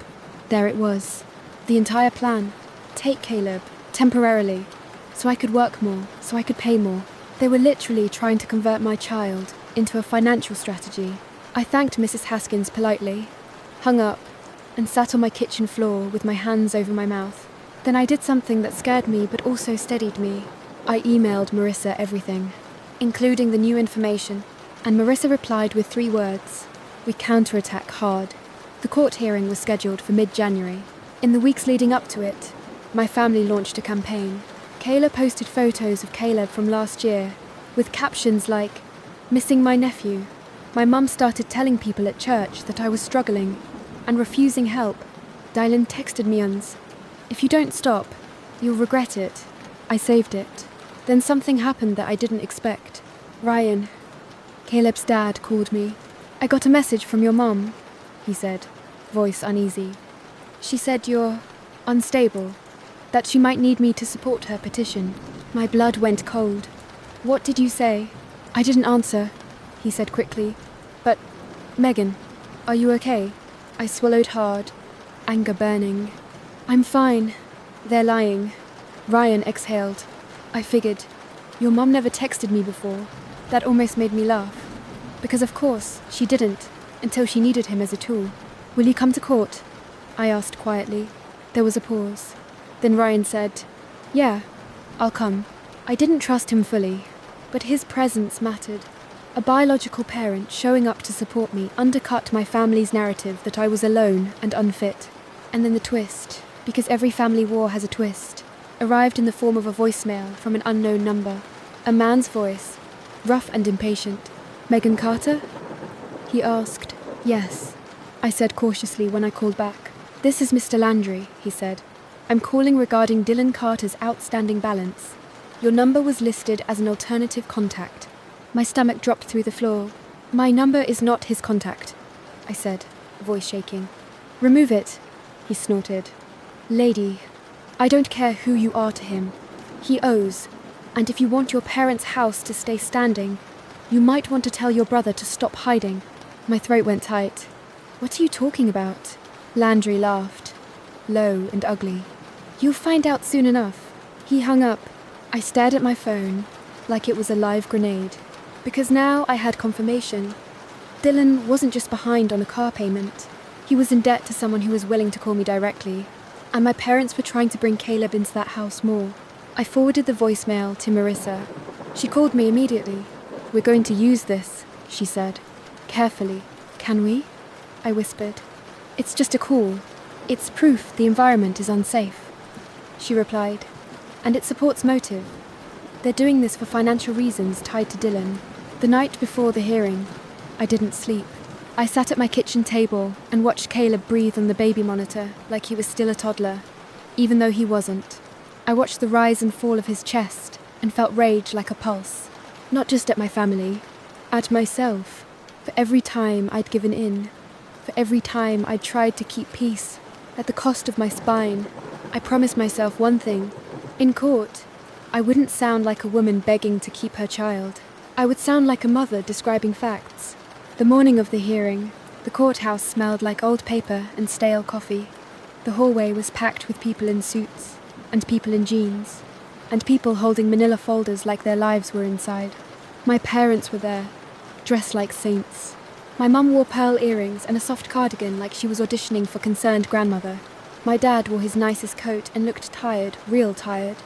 There it was. The entire plan. Take Caleb, temporarily, so I could work more, so I could pay more. They were literally trying to convert my child into a financial strategy. I thanked Mrs. Haskins politely, hung up, and sat on my kitchen floor with my hands over my mouth. Then I did something that scared me but also steadied me. I emailed Marissa everything, including the new information, and Marissa replied with 3 words. We counterattack hard. The court hearing was scheduled for mid-January. In the weeks leading up to it, my family launched a campaign. Kayla posted photos of Caleb from last year, with captions like, missing my nephew. My mum started telling people at church that I was struggling and refusing help. Dylan texted me ons, if you don't stop, you'll regret it. I saved it. Then something happened that I didn't expect. Ryan, Caleb's dad, called me. I got a message from your mum, he said, voice uneasy. She said you're unstable, that she might need me to support her petition. My blood went cold. What did you say? I didn't answer, he said quickly. But, Megan, are you okay? I swallowed hard, anger burning. I'm fine. They're lying. Ryan exhaled. I figured. Your mum never texted me before. That almost made me laugh. Because of course, she didn't, until she needed him as a tool. Will you come to court? I asked quietly. There was a pause. Then Ryan said, yeah, I'll come. I didn't trust him fully, but his presence mattered. A biological parent showing up to support me undercut my family's narrative that I was alone and unfit. And then the twist, because every family war has a twist, arrived in the form of a voicemail from an unknown number. A man's voice, rough and impatient. Megan Carter? He asked. Yes, I said cautiously when I called back. This is Mr. Landry, he said. I'm calling regarding Dylan Carter's outstanding balance. Your number was listed as an alternative contact. My stomach dropped through the floor. My number is not his contact, I said, voice shaking. Remove it, he snorted. Lady, I don't care who you are to him. He owes, and if you want your parents' house to stay standing, you might want to tell your brother to stop hiding. My throat went tight. What are you talking about? Landry laughed, low and ugly. You'll find out soon enough. He hung up. I stared at my phone like it was a live grenade. Because now I had confirmation. Dylan wasn't just behind on a car payment. He was in debt to someone who was willing to call me directly. And my parents were trying to bring Caleb into that house more. I forwarded the voicemail to Marissa. She called me immediately. We're going to use this, she said. Carefully. Can we? I whispered. It's just a call. It's proof the environment is unsafe. She replied. And it supports motive. They're doing this for financial reasons tied to Dylan. The night before the hearing, I didn't sleep. I sat at my kitchen table and watched Caleb breathe on the baby monitor like he was still a toddler, even though he wasn't. I watched the rise and fall of his chest and felt rage like a pulse. Not just at my family, at myself, for every time I'd given in, for every time I'd tried to keep peace, at the cost of my spine. I promised myself one thing. In court, I wouldn't sound like a woman begging to keep her child. I would sound like a mother describing facts. The morning of the hearing, the courthouse smelled like old paper and stale coffee. The hallway was packed with people in suits, and people in jeans, and people holding manila folders like their lives were inside. My parents were there, dressed like saints. My mum wore pearl earrings and a soft cardigan like she was auditioning for Concerned Grandmother. My dad wore his nicest coat and looked tired, real tired.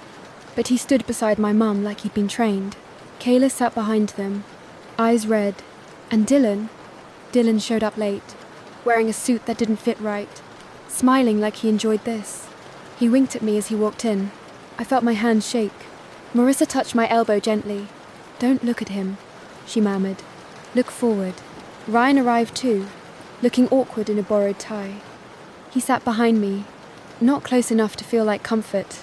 But he stood beside my mum like he'd been trained. Kayla sat behind them, eyes red. And Dylan showed up late, wearing a suit that didn't fit right, smiling like he enjoyed this. He winked at me as he walked in. I felt my hand shake. Marissa touched my elbow gently. "Don't look at him," she murmured. "Look forward." Ryan arrived too, looking awkward in a borrowed tie. He sat behind me, not close enough to feel like comfort,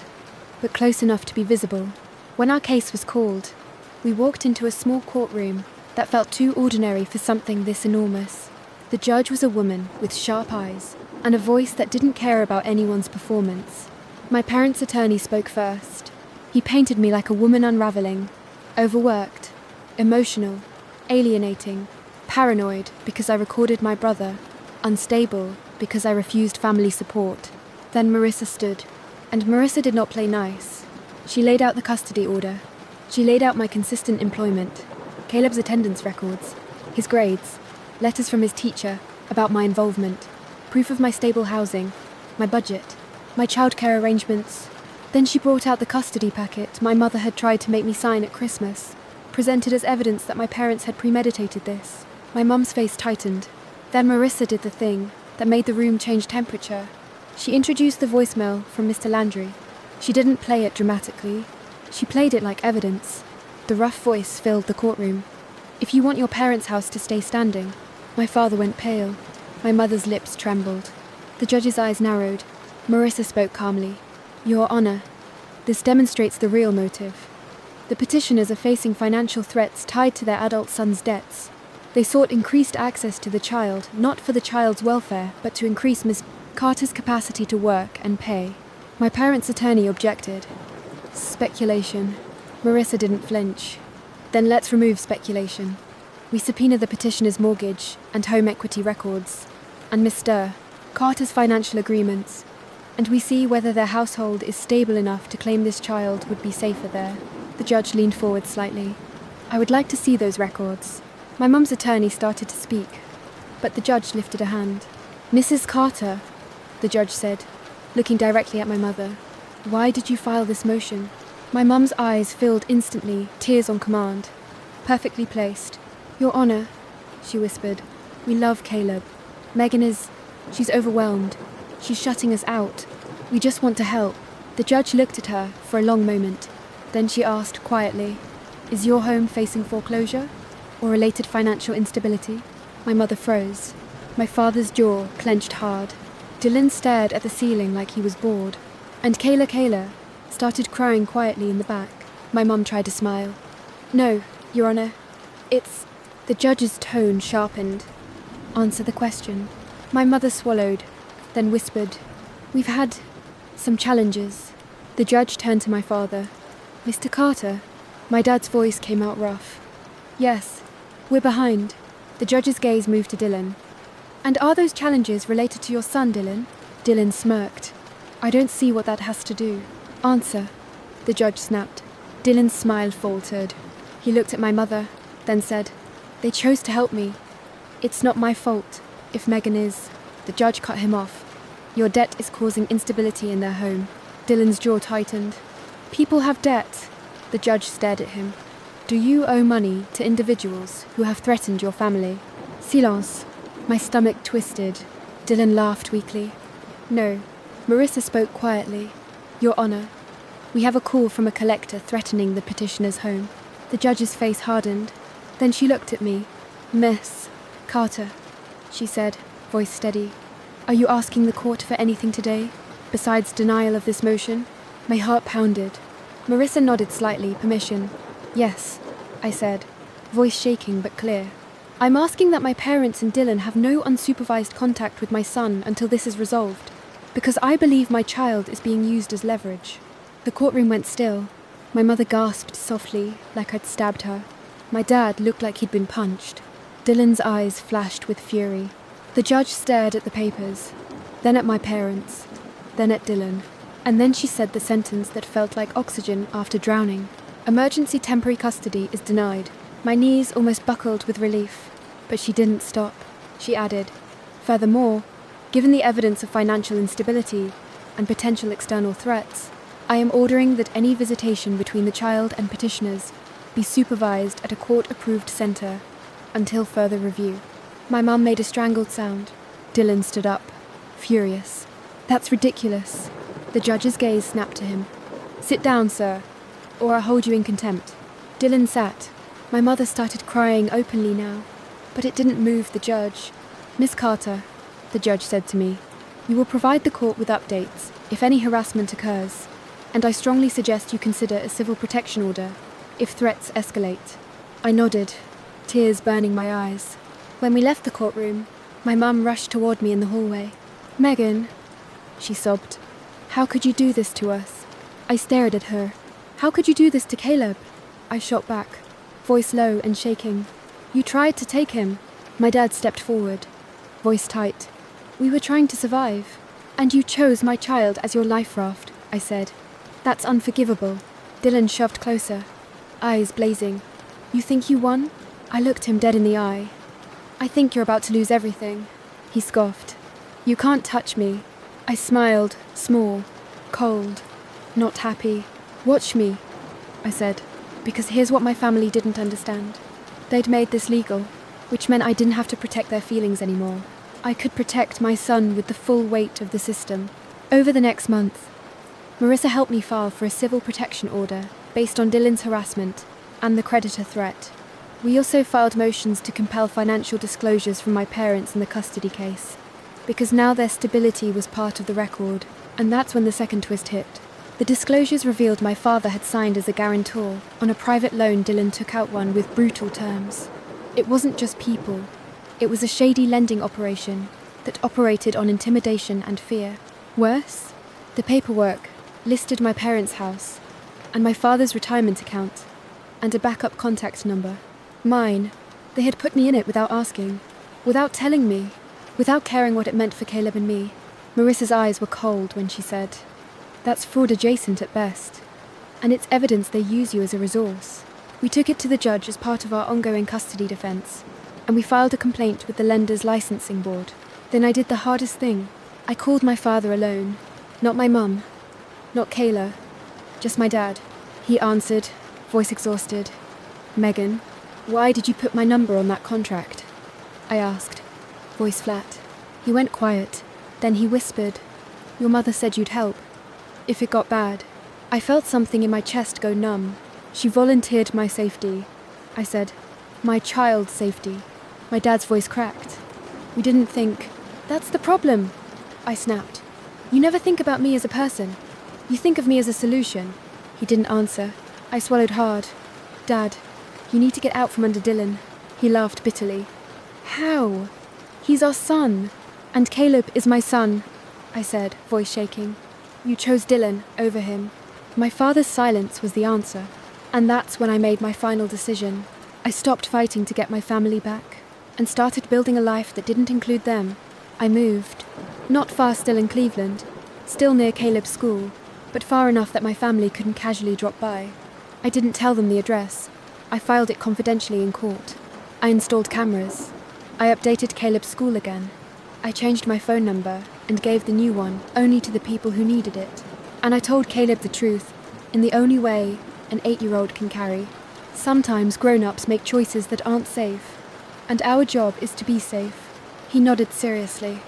but close enough to be visible. When our case was called, we walked into a small courtroom that felt too ordinary for something this enormous. The judge was a woman with sharp eyes and a voice that didn't care about anyone's performance. My parents' attorney spoke first. He painted me like a woman unraveling, overworked, emotional, alienating, paranoid because I recorded my brother, unstable because I refused family support. Then Marissa stood, and Marissa did not play nice. She laid out the custody order. She laid out my consistent employment, Caleb's attendance records, his grades, letters from his teacher about my involvement, proof of my stable housing, my budget, my childcare arrangements. Then she brought out the custody packet my mother had tried to make me sign at Christmas, presented as evidence that my parents had premeditated this. My mum's face tightened. Then Marissa did the thing that made the room change temperature. She introduced the voicemail from Mr. Landry. She didn't play it dramatically. She played it like evidence. The rough voice filled the courtroom. "If you want your parents' house to stay standing." My father went pale. My mother's lips trembled. The judge's eyes narrowed. Marissa spoke calmly. "Your Honor, this demonstrates the real motive. The petitioners are facing financial threats tied to their adult son's debts. They sought increased access to the child, not for the child's welfare, but to increase Ms. Carter's capacity to work and pay." My parents' attorney objected. "Speculation." Marissa didn't flinch. "Then let's remove speculation. We subpoena the petitioner's mortgage and home equity records, and Mr. Carter's financial agreements, and we see whether their household is stable enough to claim this child would be safer there." The judge leaned forward slightly. "I would like to see those records." My mum's attorney started to speak, but the judge lifted a hand. "Mrs. Carter," the judge said, looking directly at my mother, "why did you file this motion?" My mum's eyes filled instantly, tears on command. Perfectly placed. "Your Honor," she whispered, "we love Caleb. Megan she's overwhelmed. She's shutting us out. We just want to help." The judge looked at her for a long moment. Then she asked quietly, "Is your home facing foreclosure or related financial instability?" My mother froze. My father's jaw clenched hard. Dylan stared at the ceiling like he was bored. And Kayla started crying quietly in the back. My mum tried to smile. "No, Your Honor. It's..." The judge's tone sharpened. "Answer the question." My mother swallowed, then whispered, "We've had some challenges." The judge turned to my father. "Mr. Carter?" My dad's voice came out rough. "Yes, we're behind." The judge's gaze moved to Dylan. "And are those challenges related to your son, Dylan?" Dylan smirked. "I don't see what that has to do." "Answer," the judge snapped. Dylan's smile faltered. He looked at my mother, then said, "They chose to help me. It's not my fault if Megan is..." The judge cut him off. "Your debt is causing instability in their home." Dylan's jaw tightened. "People have debt." The judge stared at him. "Do you owe money to individuals who have threatened your family?" Silence. My stomach twisted. Dylan laughed weakly. "No." Marissa spoke quietly. "Your Honor, we have a call from a collector threatening the petitioner's home." The judge's face hardened. Then she looked at me. "Miss Carter," she said, voice steady. "Are you asking the court for anything today, besides denial of this motion?" My heart pounded. Marissa nodded slightly, permission. "Yes," I said, voice shaking but clear. "I'm asking that my parents and Dylan have no unsupervised contact with my son until this is resolved, because I believe my child is being used as leverage." The courtroom went still. My mother gasped softly, like I'd stabbed her. My dad looked like he'd been punched. Dylan's eyes flashed with fury. The judge stared at the papers, then at my parents, then at Dylan. And then she said the sentence that felt like oxygen after drowning. "Emergency temporary custody is denied." My knees almost buckled with relief, but she didn't stop. She added, "Furthermore, given the evidence of financial instability and potential external threats, I am ordering that any visitation between the child and petitioners be supervised at a court-approved centre until further review." My mum made a strangled sound. Dylan stood up, furious. "That's ridiculous." The judge's gaze snapped to him. "Sit down, sir, or I'll hold you in contempt." Dylan sat, My mother started crying openly now, but it didn't move the judge. "Miss Carter," the judge said to me, "you will provide the court with updates if any harassment occurs, and I strongly suggest you consider a civil protection order if threats escalate." I nodded, tears burning my eyes. When we left the courtroom, my mum rushed toward me in the hallway. "Megan," she sobbed, "how could you do this to us?" I stared at her. "How could you do this to Caleb?" I shot back, voice low and shaking. "You tried to take him." My dad stepped forward, voice tight. "We were trying to survive, and you chose my child as your life raft," I said. "That's unforgivable." Dylan shoved closer, eyes blazing. "You think you won?" I looked him dead in the eye. "I think you're about to lose everything," he scoffed. "You can't touch me." I smiled, small, cold, not happy. "Watch me," I said, because here's what my family didn't understand. They'd made this legal, which meant I didn't have to protect their feelings anymore. I could protect my son with the full weight of the system. Over the next month, Marissa helped me file for a civil protection order based on Dylan's harassment and the creditor threat. We also filed motions to compel financial disclosures from my parents in the custody case, because now their stability was part of the record, and that's when the second twist hit. The disclosures revealed my father had signed as a guarantor on a private loan Dylan took out one with brutal terms. It wasn't just people. It was a shady lending operation that operated on intimidation and fear. Worse, the paperwork listed my parents' house and my father's retirement account and a backup contact number. Mine. They had put me in it without asking, without telling me, without caring what it meant for Caleb and me. Marissa's eyes were cold when she said, "That's fraud adjacent at best, and it's evidence they use you as a resource." We took it to the judge as part of our ongoing custody defense, and we filed a complaint with the lender's licensing board. Then I did the hardest thing. I called my father alone. Not my mum, not Kayla, just my dad. He answered, voice exhausted. "Megan, why did you put my number on that contract?" I asked, voice flat. He went quiet, then he whispered, "Your mother said you'd help if it got bad." I felt something in my chest go numb. "She volunteered my safety," I said. "My child's safety." My dad's voice cracked. "We didn't think." "That's the problem," I snapped. "You never think about me as a person. You think of me as a solution." He didn't answer. I swallowed hard. "Dad, you need to get out from under Dylan." He laughed bitterly. "How? He's our son. And Caleb is my son," I said, voice shaking. "You chose Dylan over him." My father's silence was the answer, and that's when I made my final decision. I stopped fighting to get my family back, and started building a life that didn't include them. I moved, not far still in Cleveland, still near Caleb's school, but far enough that my family couldn't casually drop by. I didn't tell them the address. I filed it confidentially in court. I installed cameras. I updated Caleb's school again. I changed my phone number and gave the new one only to the people who needed it. And I told Caleb the truth, in the only way an 8-year-old can carry. Sometimes grown-ups make choices that aren't safe, and our job is to be safe. He nodded seriously,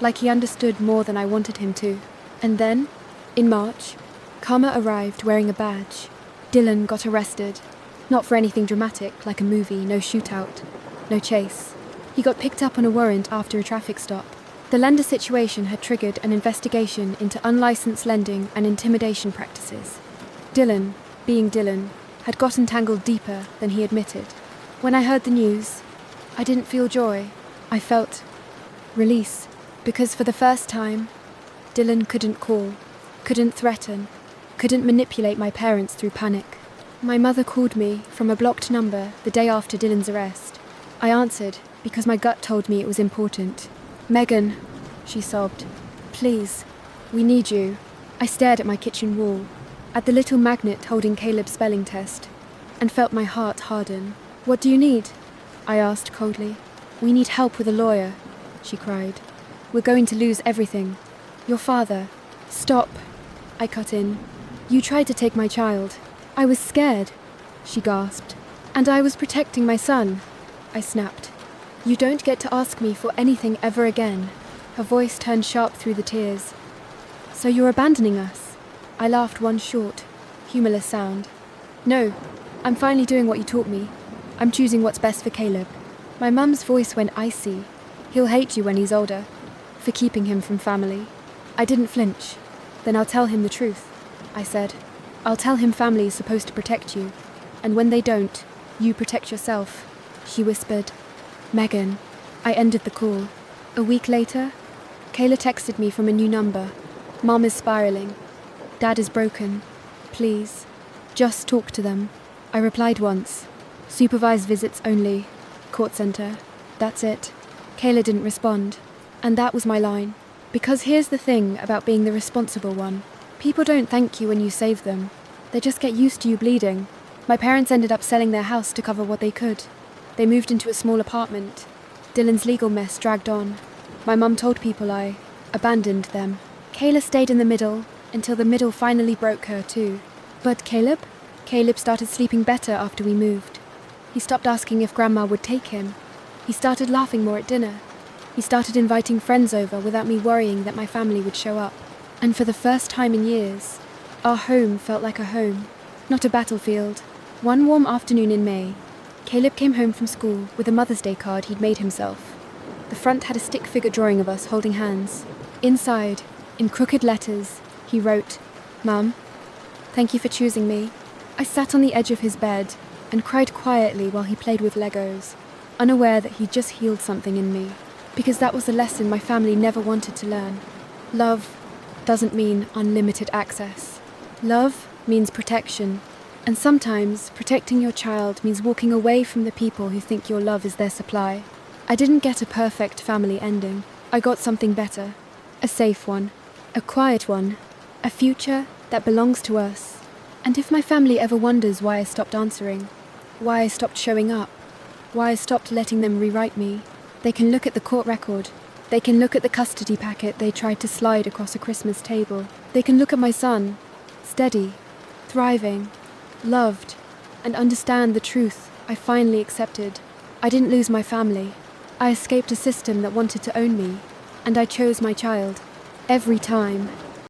like he understood more than I wanted him to. And then, in March, Karma arrived wearing a badge. Dylan got arrested. Not for anything dramatic, like a movie, no shootout, no chase. He got picked up on a warrant after a traffic stop. The lender situation had triggered an investigation into unlicensed lending and intimidation practices. Dylan, being Dylan, had gotten tangled deeper than he admitted. When I heard the news, I didn't feel joy. I felt release, because for the first time, Dylan couldn't call, couldn't threaten, couldn't manipulate my parents through panic. My mother called me from a blocked number the day after Dylan's arrest. I answered because my gut told me it was important. "Megan," she sobbed, "please, we need you." I stared at my kitchen wall, at the little magnet holding Caleb's spelling test, and felt my heart harden. "What do you need?" I asked coldly. "We need help with a lawyer," she cried. "We're going to lose everything. Your father." "Stop," I cut in. "You tried to take my child. I was scared," she gasped. "And I was protecting my son," I snapped. "You don't get to ask me for anything ever again." Her voice turned sharp through the tears. "So you're abandoning us?" I laughed one short, humorless sound. "No, I'm finally doing what you taught me." I'm choosing what's best for Caleb. My mum's voice went icy. He'll hate you when he's older, for keeping him from family. I didn't flinch. Then I'll tell him the truth, I said. I'll tell him family is supposed to protect you, and when they don't, you protect yourself, she whispered. Megan. I ended the call. A week later, Kayla texted me from a new number. Mom is spiraling. Dad is broken. Please, just talk to them. I replied once. Supervised visits only. Court center. That's it. Kayla didn't respond. And that was my line. Because here's the thing about being the responsible one. People don't thank you when you save them. They just get used to you bleeding. My parents ended up selling their house to cover what they could. They moved into a small apartment. Dylan's legal mess dragged on. My mum told people I abandoned them. Kayla stayed in the middle until the middle finally broke her too. But Caleb? Caleb started sleeping better after we moved. He stopped asking if Grandma would take him. He started laughing more at dinner. He started inviting friends over without me worrying that my family would show up. And for the first time in years, our home felt like a home, not a battlefield. One warm afternoon in May, Caleb came home from school with a Mother's Day card he'd made himself. The front had a stick figure drawing of us holding hands. Inside, in crooked letters, he wrote, Mum, thank you for choosing me. I sat on the edge of his bed and cried quietly while he played with Legos, unaware that he'd just healed something in me. Because that was a lesson my family never wanted to learn. Love doesn't mean unlimited access. Love means protection. And sometimes protecting your child means walking away from the people who think your love is their supply. I didn't get a perfect family ending. I got something better. A safe one. A quiet one. A future that belongs to us. And if my family ever wonders why I stopped answering, why I stopped showing up, why I stopped letting them rewrite me, they can look at the court record. They can look at the custody packet they tried to slide across a Christmas table. They can look at my son, steady, thriving, loved, and understand the truth I finally accepted. I didn't lose my family. I escaped a system that wanted to own me, and I chose my child. Every time.